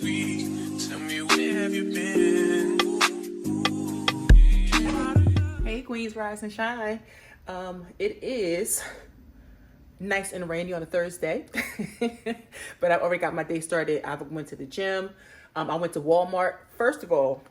week. Tell me, where have you been? Hey Queens, rise and shine. It is nice and rainy on a Thursday, but I've already got my day started. I went to the gym. I went to Walmart. First of all,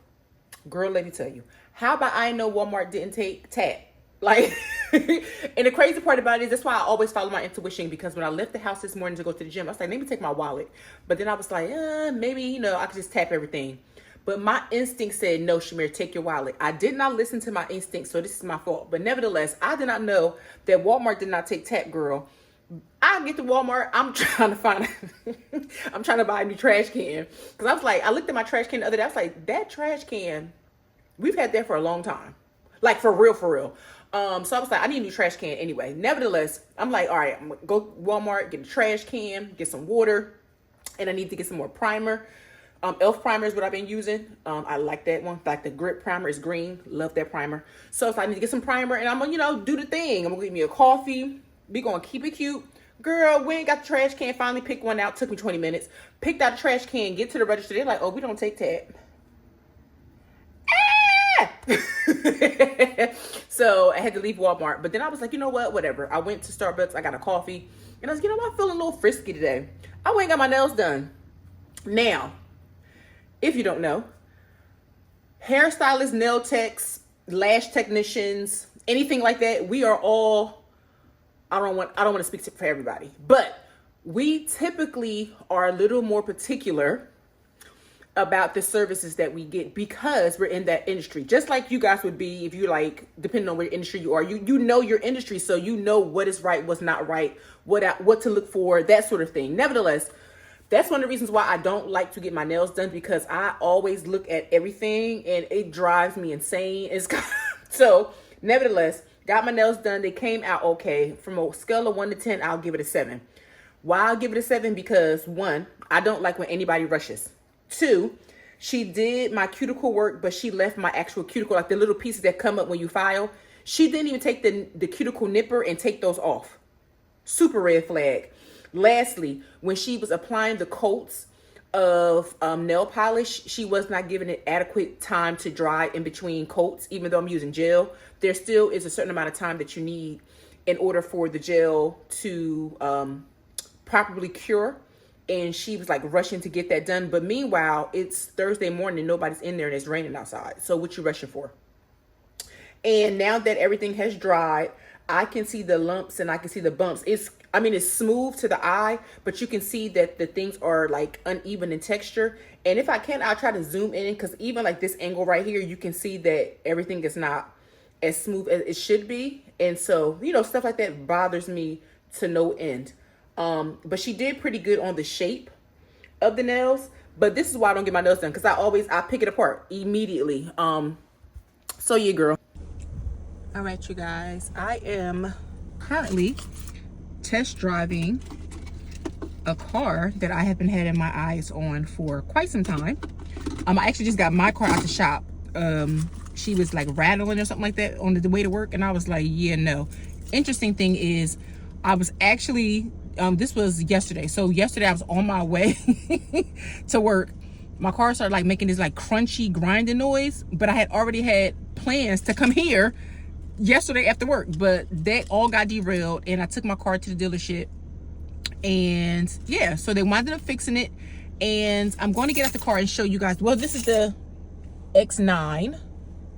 girl, let me tell you, how about I know Walmart didn't take TAP? Like, and the crazy part about it is that's why I always follow my intuition, because when I left the house this morning to go to the gym, I was like, let me take my wallet. But then I was like, maybe, I could just tap everything. But my instinct said, no, Chimere, take your wallet. I did not listen to my instinct, so this is my fault. But nevertheless, I did not know that Walmart did not take tap, girl. I get to Walmart, I'm trying to find, I'm trying to buy a new trash can. Because I was like, I looked at my trash can the other day, I was like, that trash can, we've had that for a long time. Like, for real, for real. So I was like, I need a new trash can anyway. Nevertheless, I'm like, all right, I'm going to go to Walmart, get a trash can, get some water, and I need to get some more primer. Elf primer is what I've been using. I like that one. Like the grip primer is green. Love that primer. So if I need to get some primer, and I'm going to, do the thing. I'm going to get me a coffee. We going to keep it cute. Girl, we ain't got the trash can. Finally picked one out. Took me 20 minutes. Picked out the trash can. Get to the register. They're like, oh, we don't take tap. So I had to leave Walmart. But then I was like, you know what? Whatever. I went to Starbucks. I got a coffee. And I was like, you know what? I'm feeling a little frisky today. I went and got my nails done. Now, if you don't know, hairstylists, nail techs, lash technicians, anything like that, we are all, I don't want to speak for everybody, but we typically are a little more particular about the services that we get because we're in that industry. Just like you guys would be if you like, depending on what industry you are, you know your industry, so you know what is right, what's not right, what to look for, that sort of thing. Nevertheless, that's one of the reasons why I don't like to get my nails done, because I always look at everything and it drives me insane. So nevertheless, got my nails done. They came out okay. From a scale of 1 to 10, I'll give it a 7. Why I'll give it a 7? Because 1, I don't like when anybody rushes. 2, she did my cuticle work, but she left my actual cuticle, like the little pieces that come up when you file. She didn't even take the cuticle nipper and take those off. Super red flag. Lastly, when she was applying the coats of nail polish, she was not giving it adequate time to dry in between coats. Even though I'm using gel, there still is a certain amount of time that you need in order for the gel to properly cure. And she was like rushing to get that done. But meanwhile, it's Thursday morning and nobody's in there and it's raining outside. So what you rushing for? And now that everything has dried, I can see the lumps and I can see the bumps. It's smooth to the eye, but you can see that the things are like uneven in texture. And if I can, I'll try to zoom in, because even like this angle right here, you can see that everything is not as smooth as it should be. And so, stuff like that bothers me to no end. But she did pretty good on the shape of the nails. But this is why I don't get my nails done, because I pick it apart immediately. So yeah, girl. All right, you guys, I am currently test driving a car that I have been having my eyes on for quite some time. I actually just got my car out the shop. She was like rattling or something like that on the way to work, and I was like, yeah, no. Interesting thing is, I was actually, this was yesterday. So yesterday I was on my way to work. My car started like making this like crunchy grinding noise, but I had already had plans to come here yesterday after work, but that all got derailed, and I took my car to the dealership, and yeah, so they wound up fixing it. And I'm going to get out the car and show you guys. Well, this is the X9.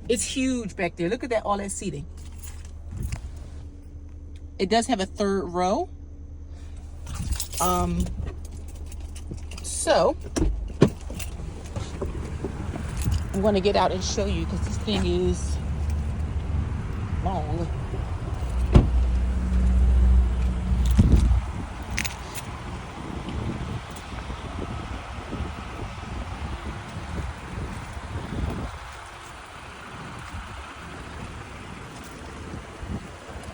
It's huge back there. Look at that, all that seating. It does have a 3rd row. So I'm going to get out and show you, because this thing is long.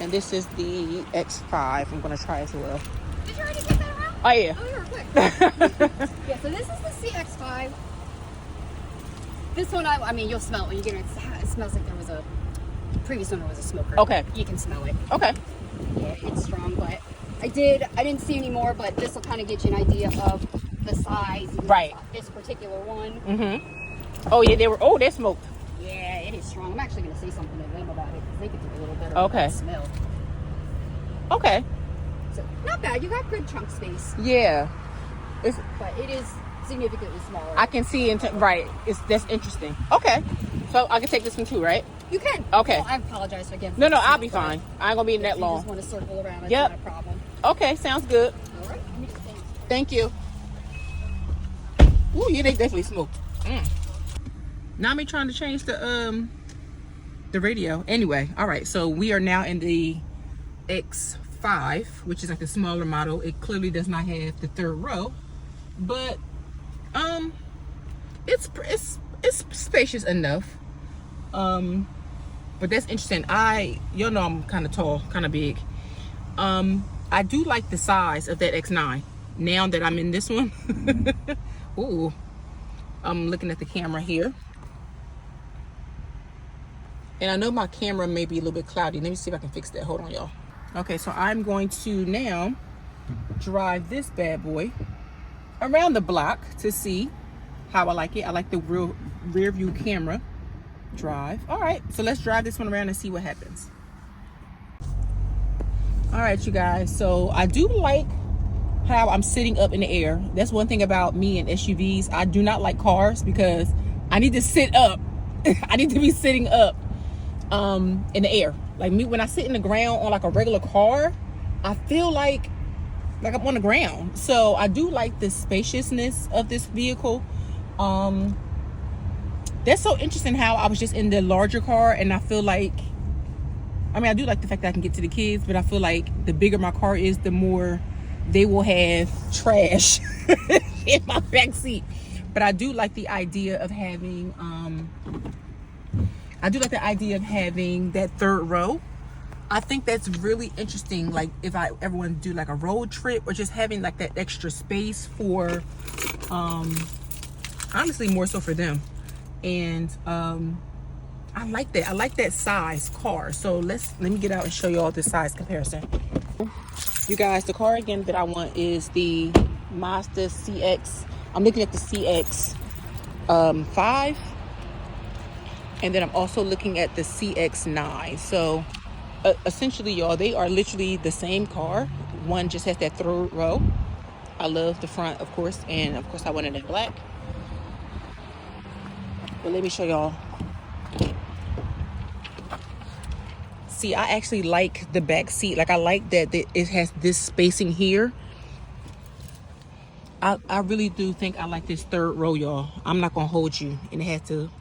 And this is the X5. I'm going to try as well. Did you already get that around? Oh, yeah. Oh, you were quick. Yeah, so this is the CX5. This one, I mean, you'll smell it when you get it. It smells like there was a previous owner was a smoker. Okay. You can smell it. Okay. Yeah, it's strong, but I didn't see any more, but this will kind of get you an idea of the size. Right. This particular one. Mm-hmm. Oh yeah, they're smoked. Yeah, it is strong. I'm actually going to say something to them about it because they could do a little better Okay. with the smell. Okay. So not bad. You got good trunk space. Yeah. But it is significantly smaller. I can see right. That's interesting. Okay. So I can take this one too, right? You can. Okay. Well, I apologize again. No, I'll be fine. I ain't gonna be in that You long. just want to circle around. That's Yep. not a problem. Okay, sounds good. All right. Let me just say- Thank you. Ooh, yeah, they definitely smoked. Now me trying to change the radio. Anyway, all right. So we are now in the X5, which is like the smaller model. It clearly does not have the third row, but it's spacious enough. But that's interesting. Y'all know I'm kind of tall, kind of big. I do like the size of that X9 now that I'm in this one. Ooh, I'm looking at the camera here, and I know my camera may be a little bit cloudy. Let me see if I can fix that. Hold on, y'all. Okay, so I'm going to now drive this bad boy around the block to see how I like it. I like the rear view camera drive. All right, so let's drive this one around and see what happens. All right, you guys, so I do like how I'm sitting up in the air. That's one thing about me and SUVs. I do not like cars because I need to sit up. I need to be sitting up in the air. Like me, when I sit in the ground on like a regular car, I feel like I'm on the ground. So I do like the spaciousness of this vehicle. That's so interesting how I was just in the larger car, and I feel like, I mean, I do like the fact that I can get to the kids, but I feel like the bigger my car is, the more they will have trash in my back seat. But I do like the idea of having that third row. I think that's really interesting. Like if I ever want to do like a road trip, or just having like that extra space for honestly more so for them. And I like that. I like that size car. So let me get out and show you all the size comparison. You guys, the car again that I want is the Mazda CX. I'm looking at the CX 5, and then I'm also looking at the CX9. So essentially, y'all, they are literally the same car. One just has that third row. I love the front, of course, and of course I want it in black. But let me show y'all. See, I actually like the back seat. Like I like that it has this spacing here. I really do think I like this third row, y'all. I'm not gonna hold you, and it has to.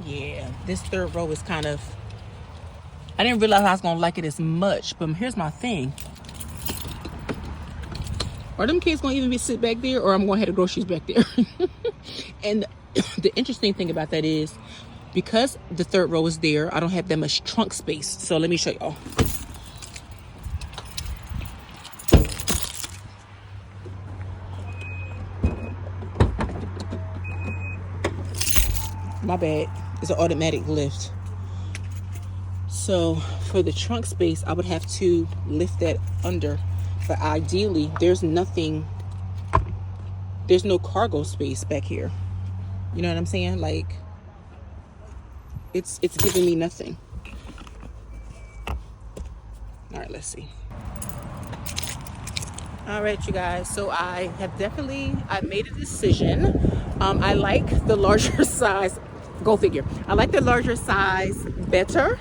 Yeah, this third row is kind of. I didn't realize I was gonna like it as much, but here's my thing. Are them kids gonna even sit back there, or I'm gonna have the groceries back there? And the interesting thing about that is, because the third row is there, I don't have that much trunk space. So let me show y'all. My bad. It's an automatic lift. So for the trunk space, I would have to lift that under. But ideally, there's no cargo space back here. You know what I'm saying? Like, it's giving me nothing. All right, let's see. All right, you guys. So I made a decision. I like the larger size. Go figure. I like the larger size better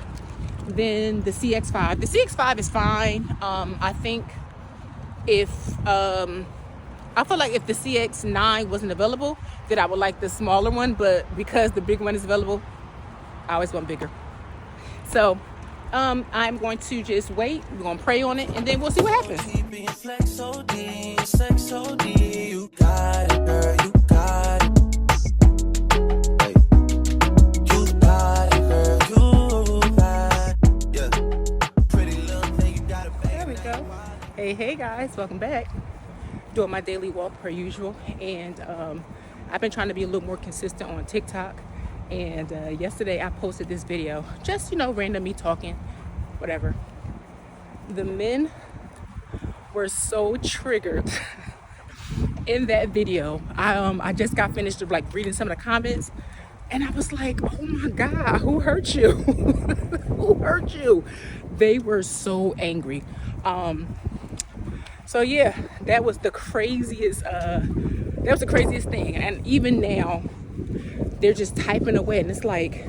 than the CX5. The CX5 is fine. I think I feel like if the CX9 wasn't available, then I would like the smaller one. But because the big one is available, I always want bigger. So I'm going to just wait. We're going to pray on it, and then we'll see what happens. You got it, girl, you got it. You got it, girl, you got it. Yeah. Pretty little thing, you got it, baby. There we go. Hey guys, welcome back. Doing my daily walk per usual, and I've been trying to be a little more consistent on TikTok. And yesterday I posted this video, just random me talking, whatever. The men were so triggered in that video, I just got finished of like reading some of the comments, and I was like, oh my God, who hurt you? Who hurt you? They were so angry. So yeah, that was the craziest thing. And even now, they're just typing away, and it's like,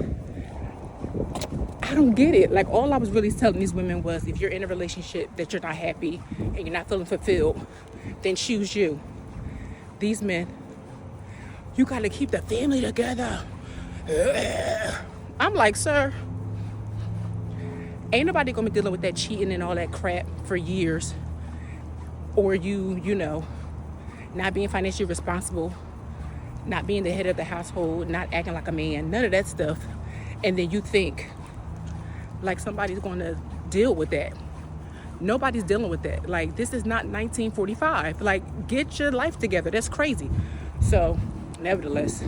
I don't get it. Like, all I was really telling these women was, if you're in a relationship that you're not happy and you're not feeling fulfilled, then choose you. These men, you gotta keep the family together. I'm like, sir, ain't nobody gonna be dealing with that cheating and all that crap for years. Or you know, not being financially responsible, not being the head of the household, not acting like a man, none of that stuff. And then you think like somebody's gonna deal with that. Nobody's dealing with that. Like, this is not 1945. Like, get your life together. That's crazy. So, nevertheless,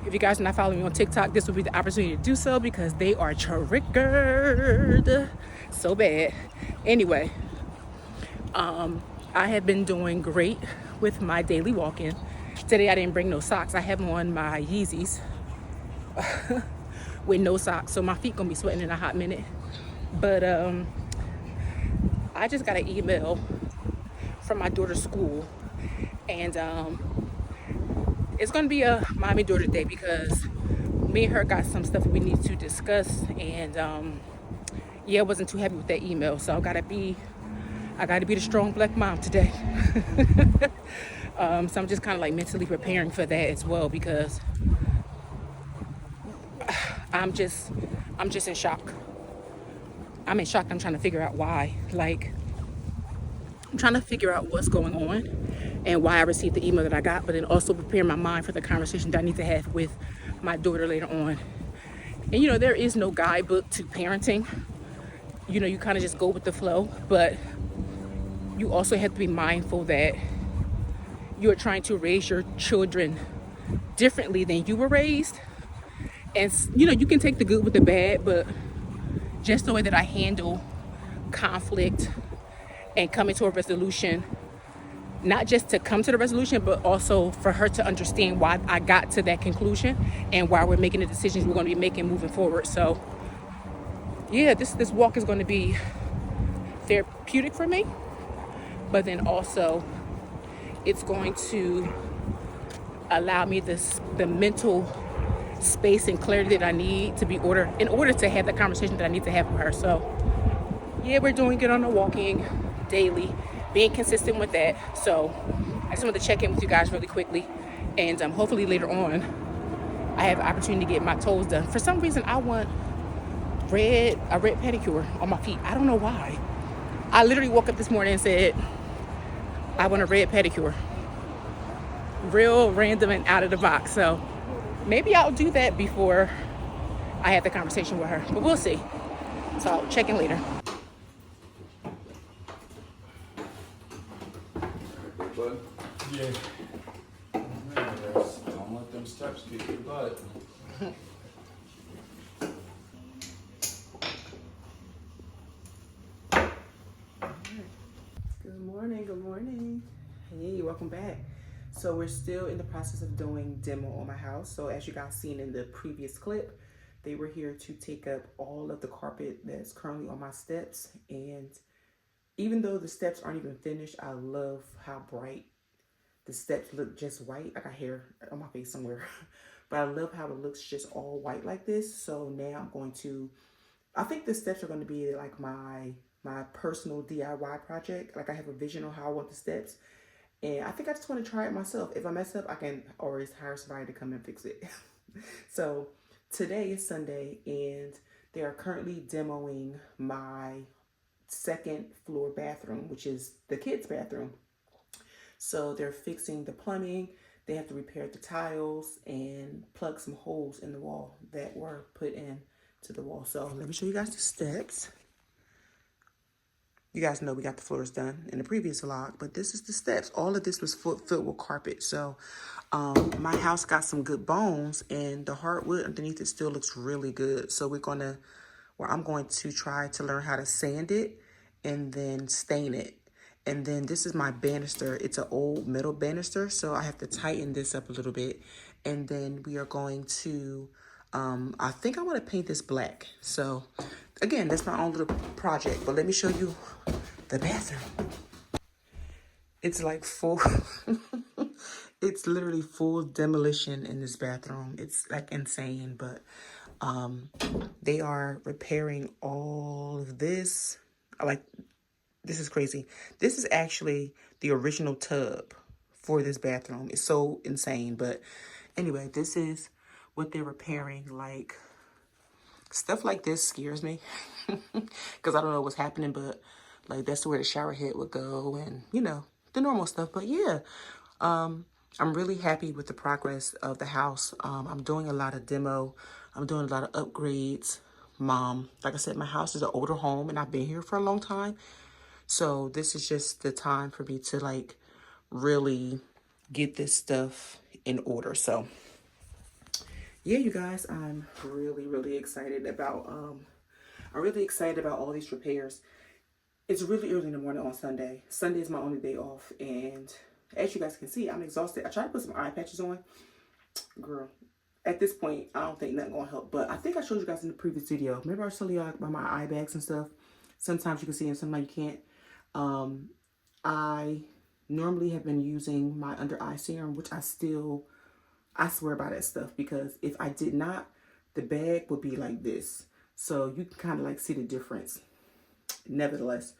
if you guys are not following me on TikTok, this would be the opportunity to do so, because they are triggered so bad. Anyway, I have been doing great with my daily walking. Today I didn't bring no socks. I have on my Yeezys with no socks, so my feet gonna be sweating in a hot minute. But I just got an email from my daughter's school, and it's gonna be a mommy daughter day, because me and her got some stuff we need to discuss, and yeah, I wasn't too happy with that email, so I gotta be the strong black mom today. So I'm just kind of like mentally preparing for that as well, because I'm just in shock. I'm in shock. I'm trying to figure out why. Like, I'm trying to figure out what's going on and why I received the email that I got, but then also prepare my mind for the conversation that I need to have with my daughter later on. And you know, there is no guidebook to parenting. You know, you kind of just go with the flow, but you also have to be mindful that you're trying to raise your children differently than you were raised. And you know, you can take the good with the bad, but just the way that I handle conflict and coming to a resolution, not just to come to the resolution, but also for her to understand why I got to that conclusion and why we're making the decisions we're going to be making moving forward. So yeah, this walk is going to be therapeutic for me, but then also it's going to allow me the mental space and clarity that I need to be in order to have the conversation that I need to have with her. So yeah, we're doing it on the walking daily, being consistent with that. So I just wanted to check in with you guys really quickly, and hopefully later on I have an opportunity to get my toes done. For some reason, I want a red pedicure on my feet. I don't know why. I literally woke up this morning and said, I want a red pedicure. Real random and out of the box. So maybe I'll do that before I have the conversation with her, but we'll see. So I'll check in later. Yeah. Don't let them steps kick your butt. Good morning. Hey, welcome back. So we're still in the process of doing demo on my house. So as you guys seen in the previous clip, they were here to take up all of the carpet that's currently on my steps. And even though the steps aren't even finished, I love how bright the steps look, just white. I got hair on my face somewhere, but I love how it looks just all white like this. So now I'm going to, I think the steps are going to be like my personal DIY project. Like, I have a vision on how I want the steps, and I think I just want to try it myself. If I mess up, I can always hire somebody to come and fix it. So today is Sunday, and they are currently demoing my second floor bathroom, which is the kids' bathroom. So they're fixing the plumbing. They have to repair the tiles and plug some holes in the wall that were put in to the wall. So let me show you guys the steps. You guys know we got the floors done in the previous vlog, but this is the steps. All of this was filled with carpet. So my house got some good bones, and the hardwood underneath it still looks really good. So I'm going to try to learn how to sand it and then stain it. And then this is my banister. It's an old metal banister, so I have to tighten this up a little bit. And then we are going to, I think I want to paint this black. So again, that's my own little project, but let me show you the bathroom. It's like full, it's literally full demolition in this bathroom. It's like insane, but they are repairing all of this. Like, this is crazy. This is actually the original tub for this bathroom. It's so insane. But anyway, this is what they're repairing. Like, stuff like this scares me because I don't know what's happening, but like that's where the shower head would go and, you know, the normal stuff. But yeah, I'm really happy with the progress of the house. I'm doing a lot of demo. I'm doing a lot of upgrades. Like I said, my house is an older home and I've been here for a long time. So this is just the time for me to like really get this stuff in order. So yeah, you guys, I'm really excited about all these repairs. It's really early in the morning on Sunday. Sunday is my only day off, and as you guys can see, I'm exhausted. I tried to put some eye patches on. Girl, at this point, I don't think nothing gonna help, but I think I showed you guys in the previous video. Remember I was telling y'all about my eye bags and stuff? Sometimes you can see and sometimes you can't. I normally have been using my under eye serum, which I swear by that stuff, because if I did not, the bag would be like this. So you can kind of like see the difference. Nevertheless,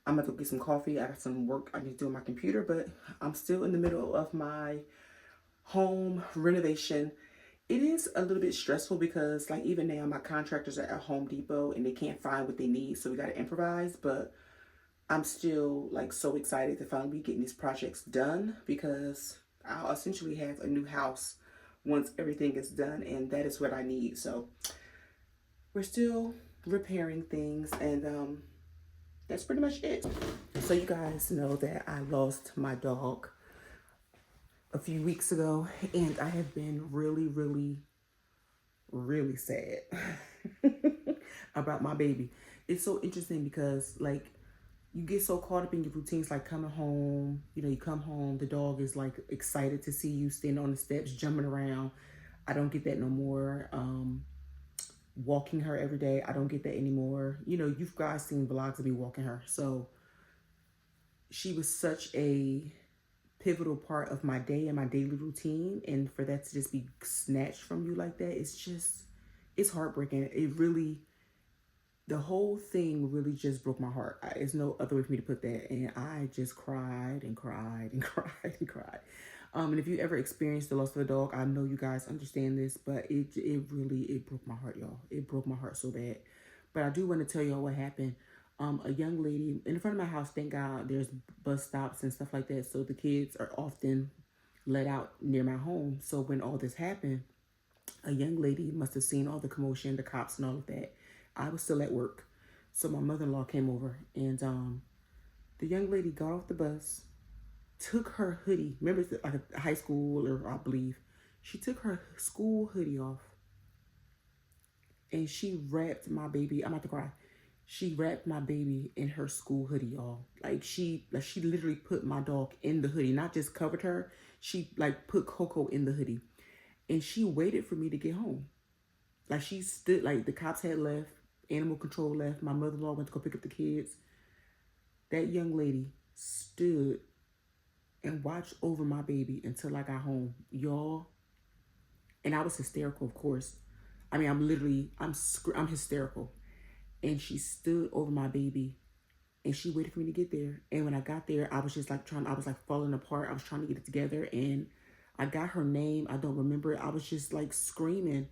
I'm about to go get some coffee. I got some work I need to do on my computer, but I'm still in the middle of my home renovation. It is a little bit stressful because like even now my contractors are at Home Depot and they can't find what they need. So we got to improvise, but I'm still like so excited to finally be getting these projects done because I'll essentially have a new house once everything is done, and that is what I need. So we're still repairing things, and that's pretty much it. So you guys know that I lost my dog a few weeks ago, and I have been really sad about my baby. It's so interesting because like you get so caught up in your routines, like coming home, you know, you come home, the dog is like excited to see you standing on the steps, jumping around. I don't get that no more. Walking her every day, I don't get that anymore. You know, you've guys seen vlogs of me walking her. So she was such a pivotal part of my day and my daily routine. And for that to just be snatched from you like that, it's heartbreaking. It really, the whole thing really just broke my heart. There's no other way for me to put that. And I just cried and cried and cried and cried. And if you ever experienced the loss of a dog, I know you guys understand this, but it broke my heart, y'all. It broke my heart so bad. But I do want to tell y'all what happened. A young lady in front of my house, thank God, there's bus stops and stuff like that. So the kids are often let out near my home. So when all this happened, a young lady must have seen all the commotion, the cops and all of that. I was still at work. So my mother-in-law came over, and the young lady got off the bus, took her hoodie. Remember, it's like a high school, or I believe. She took her school hoodie off, and she wrapped my baby. I'm about to cry. She wrapped my baby in her school hoodie, y'all. Like she literally put my dog in the hoodie, not just covered her. She like put Coco in the hoodie, and she waited for me to get home. Like she stood, like the cops had left, animal control left. My mother-in-law went to go pick up the kids. That young lady stood and watched over my baby until I got home, y'all. And I was hysterical, of course. I mean, I'm hysterical. And she stood over my baby, and she waited for me to get there. And when I got there, I was just like I was like falling apart. I was trying to get it together, and I got her name. I don't remember it. I was just like screaming,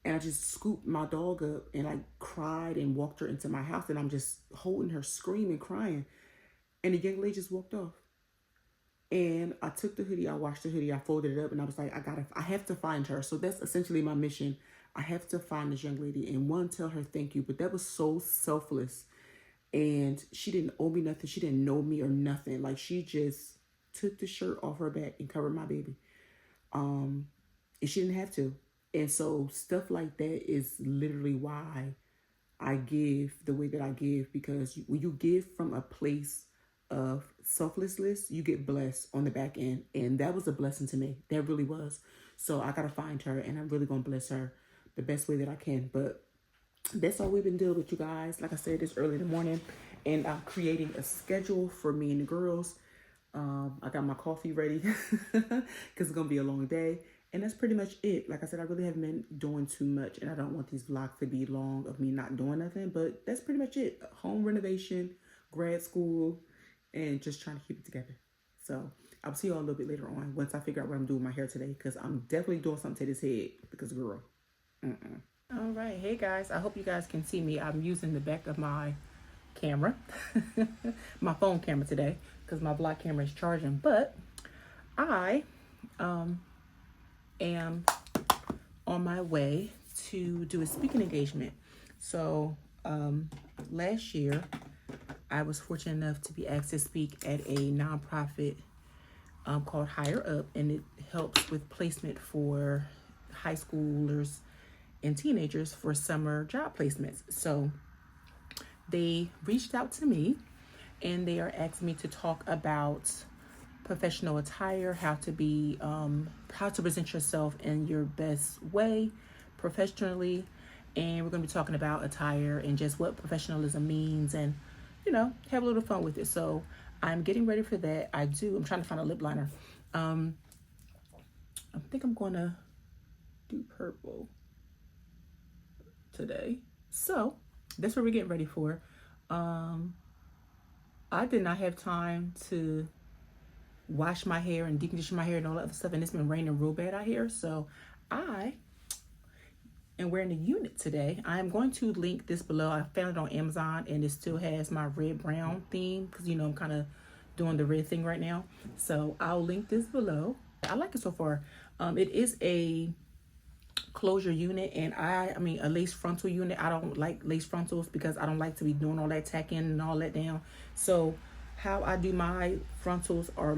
and I just scooped my dog up and like cried and walked her into my house, and I'm just holding her, screaming, crying. And the young lady just walked off. And I took the hoodie, I washed the hoodie, I folded it up, and I was like, I have to find her. So that's essentially my mission. I have to find this young lady and tell her thank you. But that was so selfless. And she didn't owe me nothing. She didn't know me or nothing. Like she just took the shirt off her back and covered my baby. And she didn't have to. And so stuff like that is literally why I give the way that I give. Because when you give from a place of selflessness, you get blessed on the back end. And that was a blessing to me. That really was. So I got to find her, and I'm really going to bless her the best way that I can. But that's all we've been dealing with, you guys. Like I said, it's early in the morning, and I'm creating a schedule for me and the girls. I got my coffee ready because it's going to be a long day. And that's pretty much it. Like I said, I really haven't been doing too much, and I don't want these vlogs to be long of me not doing nothing. But that's pretty much it. Home renovation, grad school, and just trying to keep it together. So I'll see you all a little bit later on once I figure out what I'm doing with my hair today, because I'm definitely doing something to this head because, girl. All right. Hey, guys. I hope you guys can see me. I'm using the back of my camera, my phone camera today, because my vlog camera is charging. But I am on my way to do a speaking engagement. So last year, I was fortunate enough to be asked to speak at a nonprofit called Higher Up, and it helps with placement for high schoolers and teenagers for summer job placements. So they reached out to me, and they are asking me to talk about professional attire, how to present yourself in your best way professionally. And we're going to be talking about attire and just what professionalism means, and have a little fun with it. So I'm getting ready for that. I'm trying to find a lip liner. I think I'm going to do purple today. So that's what we're getting ready for. I did not have time to wash my hair and deep condition my hair and all that other stuff, and it's been raining real bad out here. So I am wearing a unit today. I am going to link this below. I found it on Amazon, and it still has my red brown theme because I'm kind of doing the red thing right now. So I'll link this below. I like it so far. It is a closure unit, and I mean a lace frontal unit. I don't like lace frontals because I don't like to be doing all that tacking and all that down. So how I do my frontals, or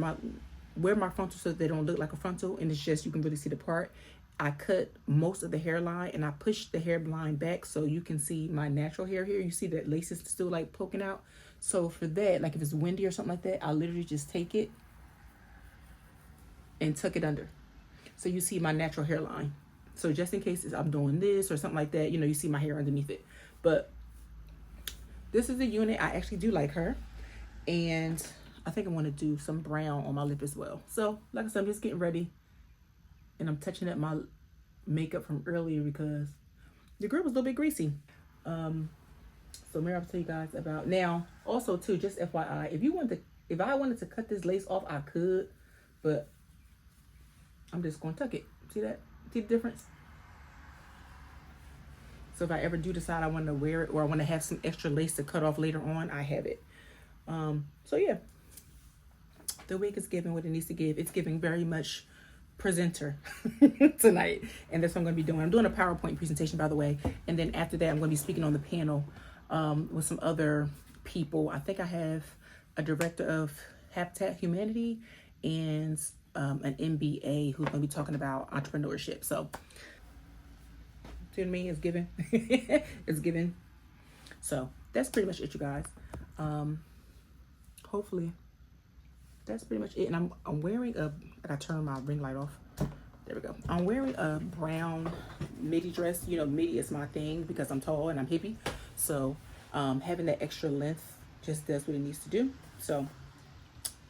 wear my frontals so they don't look like a frontal, and it's just, you can really see the part. I cut most of the hairline, and I push the hairline back so you can see my natural hair here. You see that lace is still like poking out. So for that, like if it's windy or something like that, I literally just take it and tuck it under, so you see my natural hairline. So just in case I'm doing this or something like that, you see my hair underneath it. But this is a unit. I actually do like her. And I think I want to do some brown on my lip as well. So like I said, I'm just getting ready. And I'm touching up my makeup from earlier because the girl was a little bit greasy. So Mary, I'll tell you guys about now. Also too, just FYI, if I wanted to cut this lace off, I could. But I'm just going to tuck it. See that? See the difference? So if I ever do decide I want to wear it, or I want to have some extra lace to cut off later on, I have it. So yeah, the wig is giving what it needs to give. It's giving very much presenter tonight, and that's what I'm going to be doing. I'm doing a PowerPoint presentation, by the way, and then after that I'm going to be speaking on the panel with some other people. I think I have a director of Habitat Humanity and an MBA who's going to be talking about entrepreneurship. So to me, it's giving. It's giving. So that's pretty much it, you guys. Hopefully that's pretty much it. And I'm wearing I gotta turn my ring light off. There we go. I'm wearing a brown midi dress. Midi is my thing because I'm tall and I'm hippie. So having that extra length just does what it needs to do. So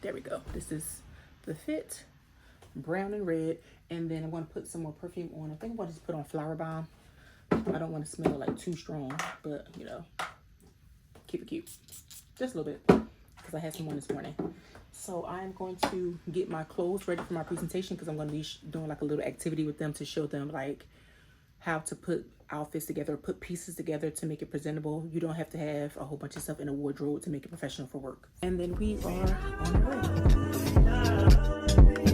there we go. This is the fit, brown and red. And then I'm going to put some more perfume on. I think I'm going to just put on Flower Bomb. I don't want to smell like too strong, but keep it cute. Just a little bit, because I had some on this morning. So I'm going to get my clothes ready for my presentation, because I'm going to be doing like a little activity with them to show them like how to put outfits together, put pieces together to make it presentable. You don't have to have a whole bunch of stuff in a wardrobe to make it professional for work. And then we are on the way.